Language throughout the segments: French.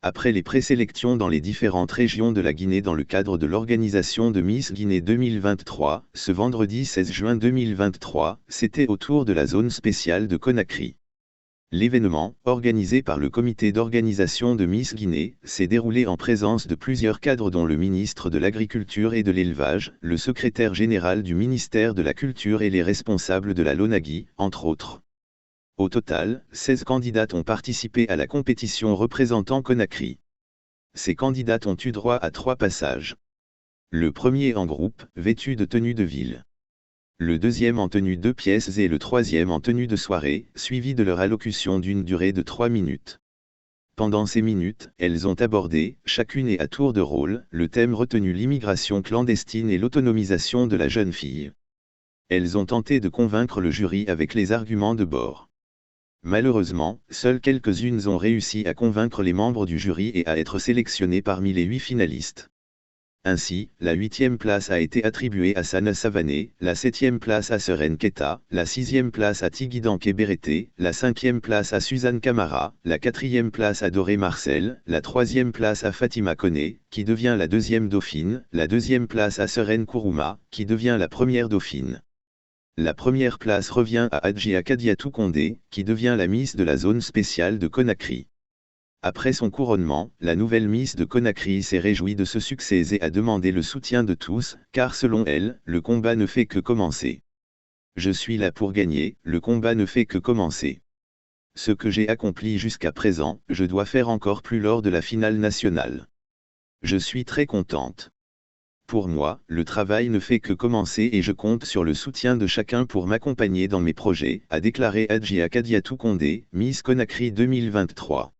Après les présélections dans les différentes régions de la Guinée dans le cadre de l'organisation de Miss Guinée 2023, ce vendredi 16 juin 2023, c'était au tour de la zone spéciale de Conakry. L'événement, organisé par le comité d'organisation de Miss Guinée, s'est déroulé en présence de plusieurs cadres dont le ministre de l'Agriculture et de l'Élevage, le secrétaire général du ministère de la Culture et les responsables de la LONAGUI, entre autres. Au total, 16 candidates ont participé à la compétition représentant Conakry. Ces candidates ont eu droit à 3 passages. Le premier en groupe, vêtu de tenue de ville. Le deuxième en tenue de pièces et le troisième en tenue de soirée, suivi de leur allocution d'une durée de 3 minutes. Pendant ces minutes, elles ont abordé, chacune et à tour de rôle, le thème retenu: l'immigration clandestine et l'autonomisation de la jeune fille. Elles ont tenté de convaincre le jury avec les arguments de bord. Malheureusement, seules quelques-unes ont réussi à convaincre les membres du jury et à être sélectionnées parmi les 8 finalistes. Ainsi, la 8e place a été attribuée à Sana Savané, la 7e place à Seren Keta, la 6e place à Tigidanké Berete, la 5e place à Suzanne Camara, la 4e place à Doré Marcel, la 3e place à Fatima Koné, qui devient la 2e dauphine, la 2e place à Seren Kourouma, qui devient la 1re dauphine. La 1re place revient à Adjia Kadiatou Kondé, qui devient la Miss de la zone spéciale de Conakry. Après son couronnement, la nouvelle Miss de Conakry s'est réjouie de ce succès et a demandé le soutien de tous, car selon elle, le combat ne fait que commencer. Je suis là pour gagner, le combat ne fait que commencer. Ce que j'ai accompli jusqu'à présent, je dois faire encore plus lors de la finale nationale. Je suis très contente. Pour moi, le travail ne fait que commencer et je compte sur le soutien de chacun pour m'accompagner dans mes projets, a déclaré Adjia Kadiatou Kondé, Miss Conakry 2023.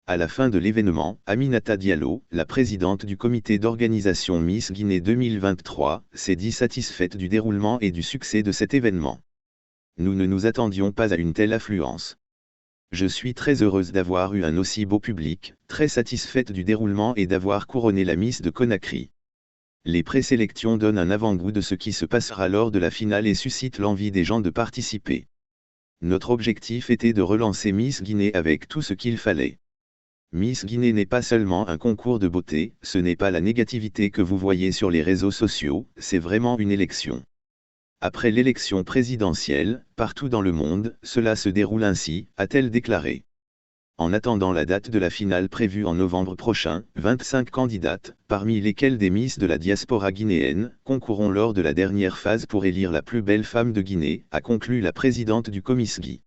À la fin de l'événement, Aminata Diallo, la présidente du comité d'organisation Miss Guinée 2023, s'est dit satisfaite du déroulement et du succès de cet événement. Nous ne nous attendions pas à une telle affluence. Je suis très heureuse d'avoir eu un aussi beau public, très satisfaite du déroulement et d'avoir couronné la Miss de Conakry. Les présélections donnent un avant-goût de ce qui se passera lors de la finale et suscitent l'envie des gens de participer. Notre objectif était de relancer Miss Guinée avec tout ce qu'il fallait. Miss Guinée n'est pas seulement un concours de beauté, ce n'est pas la négativité que vous voyez sur les réseaux sociaux, c'est vraiment une élection. Après l'élection présidentielle, partout dans le monde, cela se déroule ainsi, a-t-elle déclaré. En attendant la date de la finale prévue en novembre prochain, 25 candidates, parmi lesquelles des Miss de la diaspora guinéenne, concourront lors de la dernière phase pour élire la plus belle femme de Guinée, a conclu la présidente du Comisgi.